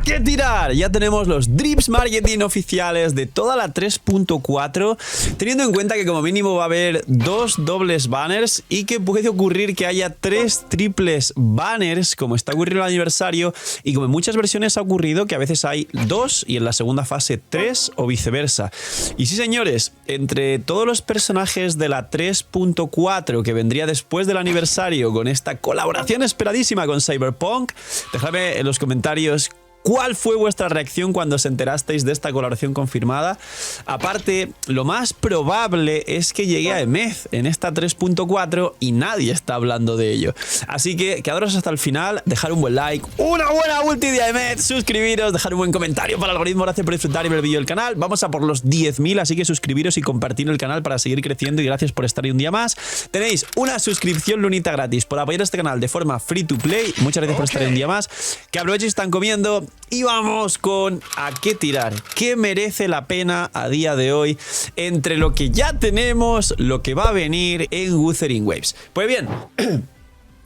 qué tirar? Ya tenemos los Drips Marketing oficiales de toda la 3.4, teniendo en cuenta que como mínimo va a haber 2 dobles banners y que puede ocurrir que haya 3 triples banners, como está ocurriendo en el aniversario, y como en muchas versiones ha ocurrido que a veces hay 2 y en la segunda fase 3 o viceversa. Y sí, señores, entre todos los personajes de la 3.4 que vendría después del aniversario con esta colaboración esperadísima con Cyberpunk, dejadme en los comentarios ¿cuál fue vuestra reacción cuando os enterasteis de esta colaboración confirmada? Aparte, lo más probable es que llegue a Emeth en esta 3.4 y nadie está hablando de ello. Así que quedaros hasta el final, dejar un buen like, una buena ulti de Emeth, suscribiros, dejar un buen comentario para el algoritmo. Gracias por disfrutar y ver el vídeo del canal. Vamos a por los 10.000, así que suscribiros y compartir el canal para seguir creciendo y gracias por estar ahí un día más. Tenéis una suscripción lunita gratis por apoyar este canal de forma free to play. Muchas gracias por estar ahí un día más. Que aprovechéis, están comiendo. Y vamos con a qué tirar, qué merece la pena a día de hoy entre lo que ya tenemos, lo que va a venir en Wuthering Waves. Pues bien,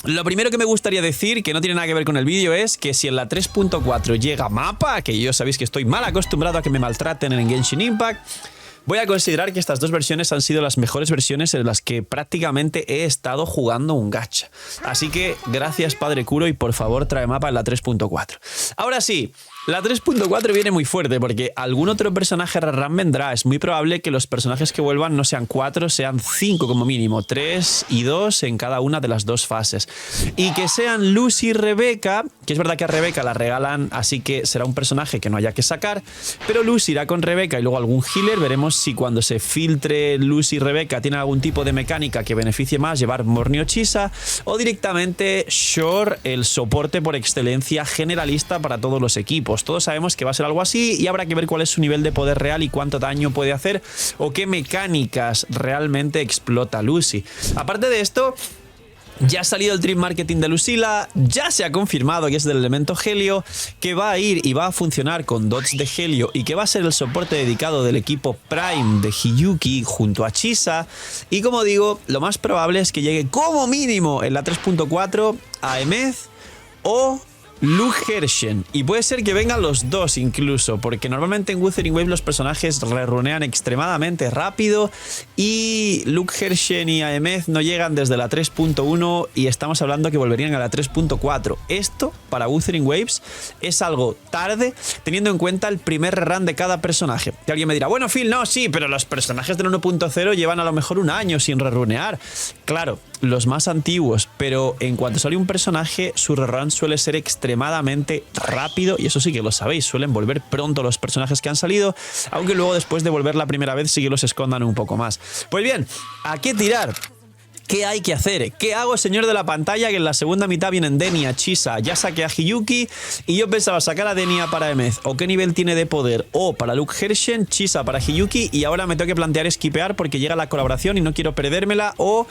lo primero que me gustaría decir, que no tiene nada que ver con el vídeo, es que si en la 3.4 llega mapa, que yo sabéis que estoy mal acostumbrado a que me maltraten en Genshin Impact, voy a considerar que estas dos versiones han sido las mejores versiones en las que prácticamente he estado jugando un gacha. Así que gracias, Padre Kuro, y por favor trae mapa en la 3.4. Ahora sí, la 3.4 viene muy fuerte porque algún otro personaje rarán vendrá. Es muy probable que los personajes que vuelvan no sean 4, sean 5 como mínimo, 3 y 2 en cada una de las dos fases. Y que sean Lucy y Rebeca, que es verdad que a Rebeca la regalan, así que será un personaje que no haya que sacar, pero Lucy irá con Rebeca y luego algún healer. Veremos si cuando se filtre Lucy y Rebeca tiene algún tipo de mecánica que beneficie más llevar Morni o Chisa, o directamente Shore, el soporte por excelencia generalista para todos los equipos. Todos sabemos que va a ser algo así y habrá que ver cuál es su nivel de poder real y cuánto daño puede hacer o qué mecánicas realmente explota Lucy. Aparte de esto, ya ha salido el Dream Marketing de Lucila, ya se ha confirmado que es del elemento Helio, que va a ir y va a funcionar con dots de Helio y que va a ser el soporte dedicado del equipo Prime de Hiyuki junto a Chisa. Y como digo, lo más probable es que llegue como mínimo en la 3.4 a Emeth o Luke Hershen, y puede ser que vengan los dos incluso, porque normalmente en Wuthering Waves los personajes rerunean extremadamente rápido y Luke Hershen y Emeth no llegan desde la 3.1 y estamos hablando que volverían a la 3.4. Esto para Wuthering Waves es algo tarde, teniendo en cuenta el primer rerun de cada personaje. Que alguien me dirá, bueno, Phil, no, sí, pero los personajes del 1.0 llevan a lo mejor un año sin rerunear. Claro, los más antiguos, pero en cuanto sale un personaje, su rerun suele ser extremadamente rápido, y eso sí que lo sabéis, suelen volver pronto los personajes que han salido, aunque luego después de volver la primera vez sí que los escondan un poco más. Pues bien, ¿a qué tirar? ¿Qué hay que hacer? ¿Qué hago, señor de la pantalla? Que en la segunda mitad vienen Denia, Chisa, ya saqué a Hiyuki y yo pensaba sacar a Denia para Emeth. ¿O qué nivel tiene de poder? O para Luke Hershen, Chisa para Hiyuki, y ahora me tengo que plantear esquipear porque llega la colaboración y no quiero perdérmela, o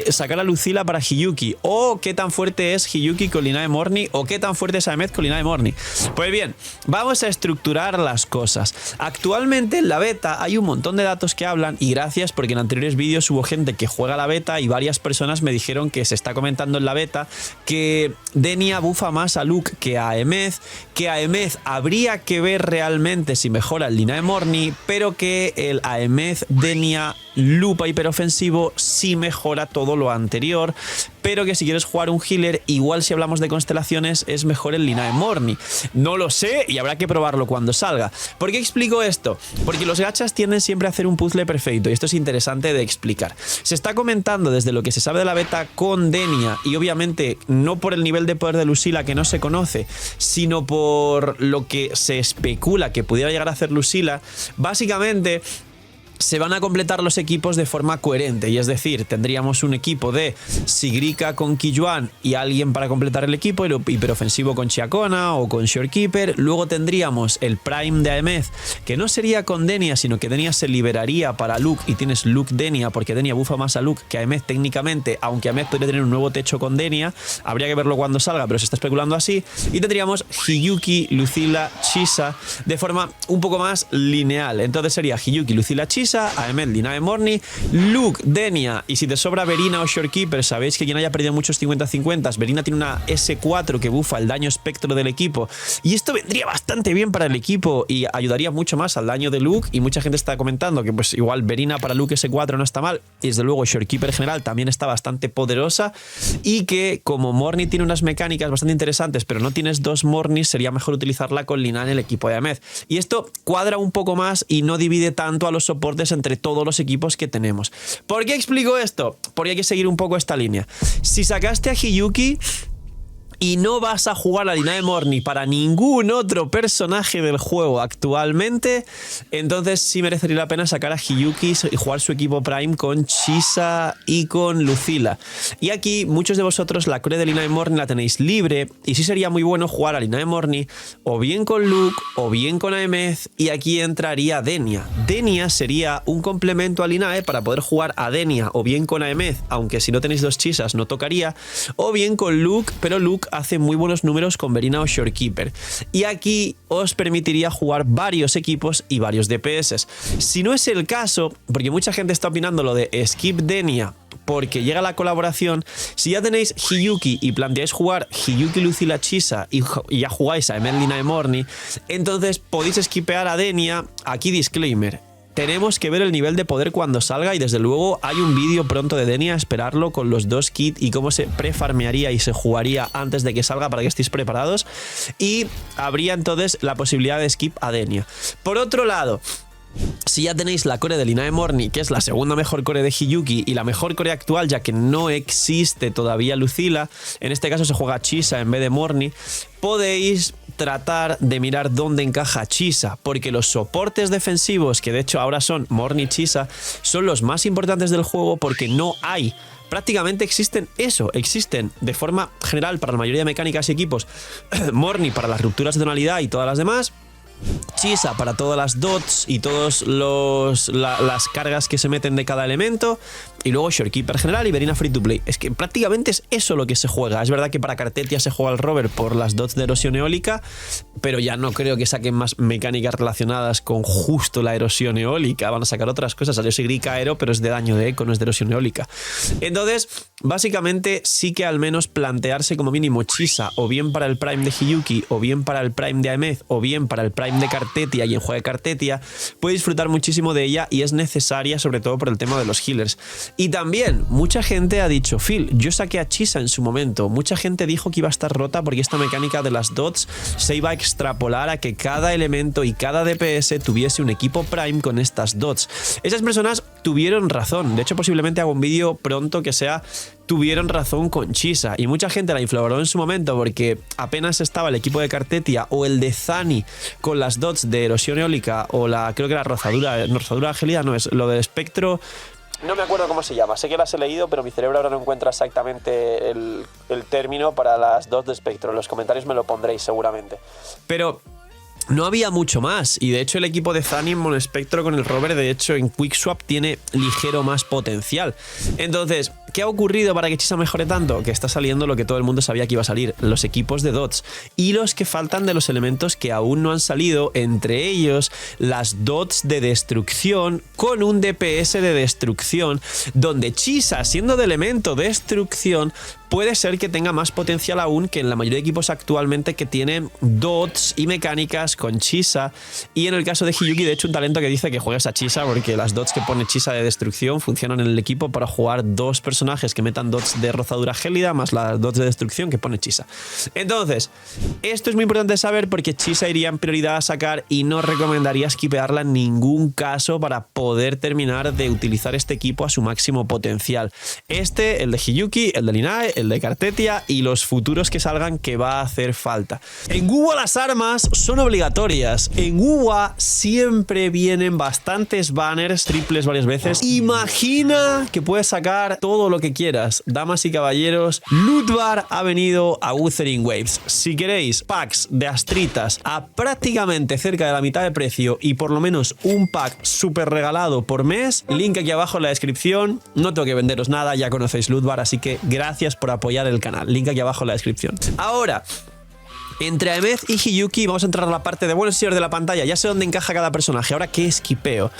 sacar a Lucila para Hiyuki, o qué tan fuerte es Hiyuki con Linae Morni, o qué tan fuerte es Emeth con Linae Morni. Pues bien, vamos a estructurar las cosas. Actualmente en la beta hay un montón de datos que hablan, y gracias porque en anteriores vídeos hubo gente que juega la beta y varias personas me dijeron que se está comentando en la beta que Denia bufa más a Luke que a Emeth, que a Emeth habría que ver realmente si mejora el Linae Morni, pero que el a Emeth Denia Lupa hiperofensivo sí mejora todo lo anterior, pero que si quieres jugar un healer, igual si hablamos de constelaciones es mejor el Linae Morni. No lo sé y habrá que probarlo cuando salga. ¿Por qué explico esto? Porque los gachas tienden siempre a hacer un puzzle perfecto y esto es interesante de explicar. Se está comentando desde lo que se sabe de la beta con Denia, y obviamente no por el nivel de poder de Lucila que no se conoce, sino por lo que se especula que pudiera llegar a hacer Lucila. Básicamente se van a completar los equipos de forma coherente, y es decir, tendríamos un equipo de Sigrika con Kiyuan y alguien para completar el equipo, el hiperofensivo con Chiakona o con Shorekeeper. Luego tendríamos el Prime de Emeth, que no sería con Denia, sino que Denia se liberaría para Luke y tienes Luke Denia, porque Denia bufa más a Luke que a Emeth técnicamente, aunque Emeth podría tener un nuevo techo con Denia, habría que verlo cuando salga, pero se está especulando así. Y tendríamos Hiyuki, Lucila, Chisa de forma un poco más lineal. Entonces sería Hiyuki, Lucila, Chisa, Chisa, Aemeth, Linae Morni, Luke, Denia, y si te sobra Verina o Shorekeeper, sabéis que quien haya perdido muchos 50-50, Verina tiene una S4 que bufa el daño espectro del equipo, y esto vendría bastante bien para el equipo y ayudaría mucho más al daño de Luke, y mucha gente está comentando que pues igual Verina para Luke S4 no está mal, y desde luego Shorekeeper general también está bastante poderosa, y que como Morni tiene unas mecánicas bastante interesantes, pero no tienes dos Mornis, sería mejor utilizarla con Lina en el equipo de Aemeth. Y esto cuadra un poco más y no divide tanto a los soportes entre todos los equipos que tenemos. ¿Por qué explico esto? Porque hay que seguir un poco esta línea. Si sacaste a Hiyuki y no vas a jugar a Linae Morni para ningún otro personaje del juego actualmente, entonces sí merecería la pena sacar a Hiyuki y jugar su equipo Prime con Chisa y con Lucila. Y aquí muchos de vosotros la core de Linae Morni la tenéis libre y sí sería muy bueno jugar a Linae Morni o bien con Luke o bien con Aemeth, y aquí entraría Denia. Denia sería un complemento a Linae para poder jugar a Denia o bien con Aemeth, aunque si no tenéis dos Chisas no tocaría, o bien con Luke, pero Luke hace muy buenos números con Verina o Shorekeeper. Y aquí os permitiría jugar varios equipos y varios DPS. Si no es el caso, porque mucha gente está opinando lo de Skip Denia porque llega la colaboración, si ya tenéis Hiyuki y planteáis jugar Hiyuki Lucila Chisa y ya jugáis a Aemeth Linae Morni, entonces podéis skipear a Denia. Aquí disclaimer: tenemos que ver el nivel de poder cuando salga, y desde luego hay un vídeo pronto de Denia, esperarlo, con los dos kits y cómo se prefarmearía y se jugaría antes de que salga para que estéis preparados, y habría entonces la posibilidad de skip a Denia. Por otro lado, si ya tenéis la core de Linae Morni, que es la segunda mejor core de Hiyuki y la mejor core actual, ya que no existe todavía Lucila, en este caso se juega Chisa en vez de Morni, podéis tratar de mirar dónde encaja Chisa, porque los soportes defensivos, que de hecho ahora son Morni y Chisa, son los más importantes del juego, porque no hay. Prácticamente existen de forma general para la mayoría de mecánicas y equipos. Morni para las rupturas de tonalidad y todas las demás, Chisa para todas las dots y todas las cargas que se meten de cada elemento, y luego Shorekeeper general y Verina free to play. Es que prácticamente es eso lo que se juega. Es verdad que para Cartetia se juega el rover por las dots de erosión eólica, pero ya no creo que saquen más mecánicas relacionadas con justo la erosión eólica. Van a sacar otras cosas. Salió Sigrica Aero, pero es de daño de eco, no es de erosión eólica. Entonces, básicamente sí que al menos plantearse como mínimo Chisa o bien para el Prime de Hiyuki, o bien para el Prime de Aemeth, o bien para el Prime de Cartetia, y en juego de Cartetia puede disfrutar muchísimo de ella, y es necesaria sobre todo por el tema de los healers. Y también mucha gente ha dicho: Phil, yo saqué a Chisa en su momento. Mucha gente dijo que iba a estar rota porque esta mecánica de las dots se iba a extrapolar a que cada elemento y cada DPS tuviese un equipo Prime con estas dots. Esas personas tuvieron razón. De hecho, posiblemente hago un vídeo pronto que sea tuvieron razón con Chisa, y mucha gente la inflavoró en su momento porque apenas estaba el equipo de Cartetia o el de Zani con las dots de erosión eólica, o creo que la rozadura gélida, no es lo del espectro. No me acuerdo cómo se llama, sé que las he leído, pero mi cerebro ahora no encuentra exactamente el término para las dots de espectro. En los comentarios me lo pondréis seguramente. Pero no había mucho más, y de hecho el equipo de Zani en Monospectro con el rover, de hecho en Quickswap tiene ligero más potencial. Entonces, ¿qué ha ocurrido para que Chisa mejore tanto? Que está saliendo lo que todo el mundo sabía que iba a salir: los equipos de dots y los que faltan de los elementos que aún no han salido, entre ellos las dots de destrucción con un DPS de destrucción, donde Chisa, siendo de elemento destrucción, puede ser que tenga más potencial aún que en la mayoría de equipos actualmente que tienen dots y mecánicas con Chisa. Y en el caso de Hiyuki, de hecho, un talento que dice que juegues a Chisa, porque las dots que pone Chisa de destrucción funcionan en el equipo para jugar dos personajes que metan dots de rozadura gélida más las dots de destrucción que pone Chisa. Entonces, esto es muy importante saber, porque Chisa iría en prioridad a sacar y no recomendaría skipearla en ningún caso para poder terminar de utilizar este equipo a su máximo potencial. El de Hiyuki, el de Linae, el de Cartetia y los futuros que salgan, que va a hacer falta. En WoW las armas son obligatorias. En WoW siempre vienen bastantes banners triples varias veces. Imagina que puedes sacar todo lo que quieras. Damas y caballeros, Lootbar ha venido a Wuthering Waves. Si queréis packs de astritas a prácticamente cerca de la mitad de precio y por lo menos un pack súper regalado por mes, link aquí abajo en la descripción. No tengo que venderos nada, ya conocéis Lootbar, así que gracias por apoyar el canal. Link aquí abajo en la descripción. Ahora, Entre Aemeth y Hiyuki vamos a entrar a la parte de buenos señores de la pantalla. Ya sé dónde encaja cada personaje. Ahora, ¿qué esquipeo?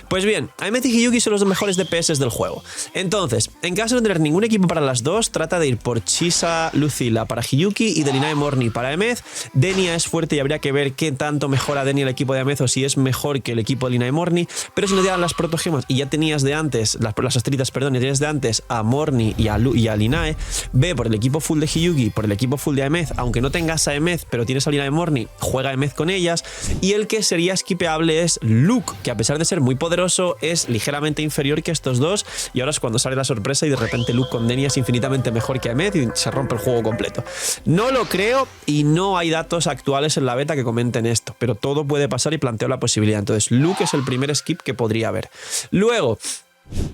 Pues bien, Aemeth y Hiyuki son los mejores DPS del juego. Entonces, en caso de no tener ningún equipo para las dos, trata de ir por Chisa, Lucila para Hiyuki y Delinae Morni para Aemeth. Denia es fuerte y habría que ver qué tanto mejora Denia el equipo de Aemeth o si es mejor que el equipo de Delinae Morni. Pero si no te dan las protogemas y ya tenías de antes, las astritas, perdón, y tenías de antes a Morni y a Linae, ve por el equipo full de Hiyuki, por el equipo full de Aemeth, aunque no tengas a Aemeth, pero tienes a Delinae Morni, juega Aemeth con ellas. Y el que sería skipeable es Luke, que a pesar de ser muy poderoso, es ligeramente inferior que estos dos. Y ahora es cuando sale la sorpresa y de repente Luke con Denia es infinitamente mejor que Aemeth y se rompe el juego completo. No lo creo y no hay datos actuales en la beta que comenten esto, pero todo puede pasar y planteo la posibilidad. Entonces Luke es el primer skip que podría haber. Luego,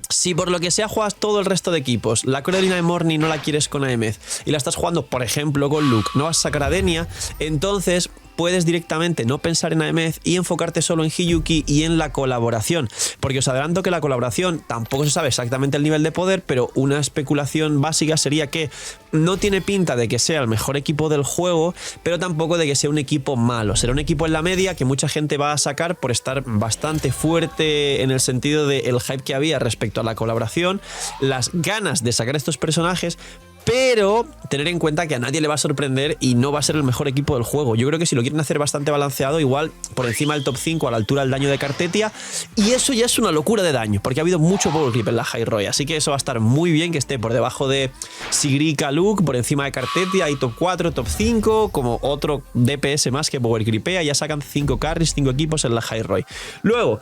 si por lo que sea juegas todo el resto de equipos, la core de Delinae Morni no la quieres con Aemeth y la estás jugando, por ejemplo, con Luke, no vas a sacar a Denia, entonces puedes directamente no pensar en Aemeth y enfocarte solo en Hiyuki y en la colaboración. Porque os adelanto que la colaboración tampoco se sabe exactamente el nivel de poder, pero una especulación básica sería que no tiene pinta de que sea el mejor equipo del juego, pero tampoco de que sea un equipo malo. Será un equipo en la media que mucha gente va a sacar por estar bastante fuerte en el sentido del hype que había respecto a la colaboración, las ganas de sacar estos personajes, pero tener en cuenta que a nadie le va a sorprender y no va a ser el mejor equipo del juego. Yo creo que si lo quieren hacer bastante balanceado, igual por encima del top 5 a la altura del daño de Cartetia, y eso ya es una locura de daño, porque ha habido mucho power creep en la High Roy, así que eso va a estar muy bien que esté por debajo de Sigrika Luke, por encima de Cartetia y top 4, top 5, como otro DPS más que power creepea. Ya sacan 5 carries, 5 equipos en la High Roy. Luego...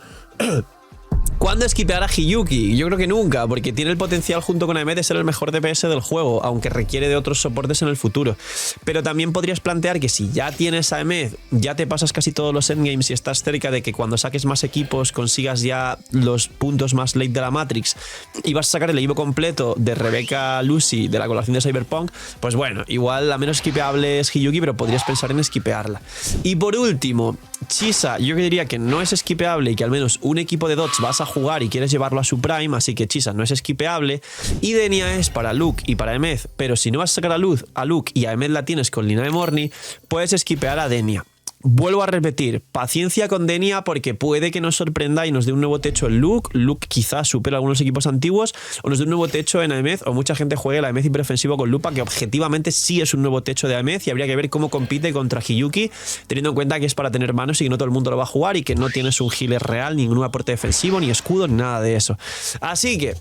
¿cuándo esquipear a Hiyuki? Yo creo que nunca, porque tiene el potencial junto con Aemeth de ser el mejor DPS del juego, aunque requiere de otros soportes en el futuro. Pero también podrías plantear que si ya tienes a Aemeth, ya te pasas casi todos los endgames y estás cerca de que cuando saques más equipos consigas ya los puntos más late de la Matrix y vas a sacar el equipo completo de Rebecca Lucy de la colaboración de Cyberpunk, pues bueno, igual la menos esquipeable es Hiyuki, pero podrías pensar en esquipearla. Y por último, Chisa, yo diría que no es esquipeable y que al menos un equipo de dots vas a jugar y quieres llevarlo a su prime, así que Chisa no es esquipeable. Y Denia es para Luke y para Aemeth, pero si no vas a sacar a Luke y a Aemeth la tienes con Delinae Morni, puedes esquipear a Denia. Vuelvo a repetir, paciencia con Denia porque puede que nos sorprenda y nos dé un nuevo techo en Luke. Luke quizás supera a algunos equipos antiguos, o nos dé un nuevo techo en Aemeth, o mucha gente juegue la Aemeth hiperofensivo con Lupa, que objetivamente sí es un nuevo techo de Aemeth y habría que ver cómo compite contra Hiyuki, teniendo en cuenta que es para tener manos y que no todo el mundo lo va a jugar y que no tienes un healer real, ningún aporte defensivo, ni escudo, ni nada de eso. Así que...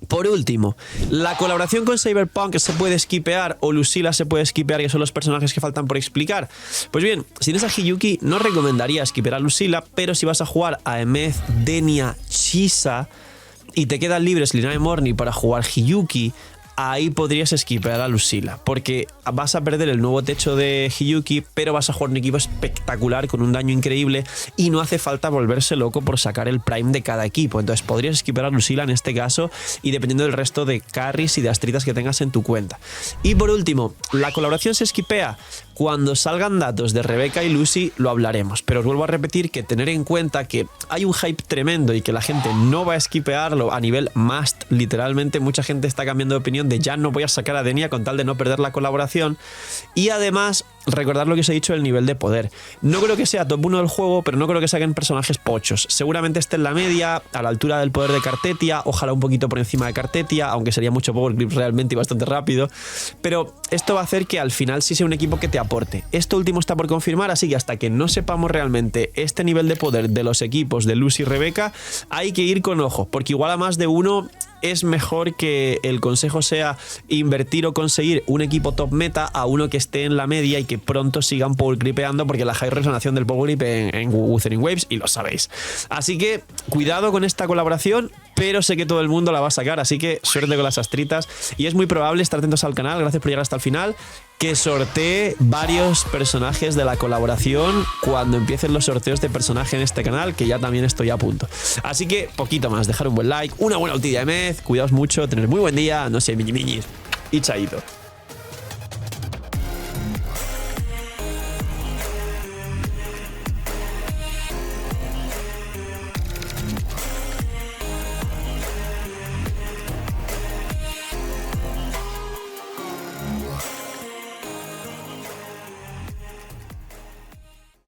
por último, la colaboración con Cyberpunk se puede skipear o Lucila se puede skipear, que son los personajes que faltan por explicar. Pues bien, si tienes a Hiyuki, no recomendaría skipear a Lucila, pero si vas a jugar a Aemeth, Denia, Chisa y te quedan libres Delinae Morni para jugar Hiyuki, ahí podrías skipear a Lucila, porque vas a perder el nuevo techo de Hiyuki, pero vas a jugar un equipo espectacular con un daño increíble y no hace falta volverse loco por sacar el prime de cada equipo. Entonces podrías skipear a Lucila en este caso y dependiendo del resto de carries y de astritas que tengas en tu cuenta. Y por último, la colaboración se skipea cuando salgan datos de Rebecca y Lucy, lo hablaremos, pero os vuelvo a repetir que tener en cuenta que hay un hype tremendo y que la gente no va a skipearlo a nivel must, literalmente mucha gente está cambiando de opinión de ya no voy a sacar a Denia con tal de no perder la colaboración. Y además recordar lo que os he dicho del nivel de poder. No creo que sea top 1 del juego, pero no creo que saquen personajes pochos. Seguramente esté en la media, a la altura del poder de Cartetia, ojalá un poquito por encima de Cartetia, aunque sería mucho power creep realmente y bastante rápido. Pero esto va a hacer que al final sí sea un equipo que te aporte. Esto último está por confirmar, así que hasta que no sepamos realmente este nivel de poder de los equipos de Lucy y Rebecca, hay que ir con ojo, porque igual a más de uno es mejor que el consejo sea invertir o conseguir un equipo top meta a uno que esté en la media y que pronto sigan power creepeando, porque la high resonación del power creep en Wuthering Waves y lo sabéis. Así que cuidado con esta colaboración, pero sé que todo el mundo la va a sacar, así que suerte con las astritas y es muy probable, estar atentos al canal, gracias por llegar hasta el final, que sortee varios personajes de la colaboración cuando empiecen los sorteos de personaje en este canal, que ya también estoy a punto. Así que poquito más, dejar un buen like, una buena ulti de Aemeth, cuidaos mucho, tener muy buen día, no sé, miñis y chaito.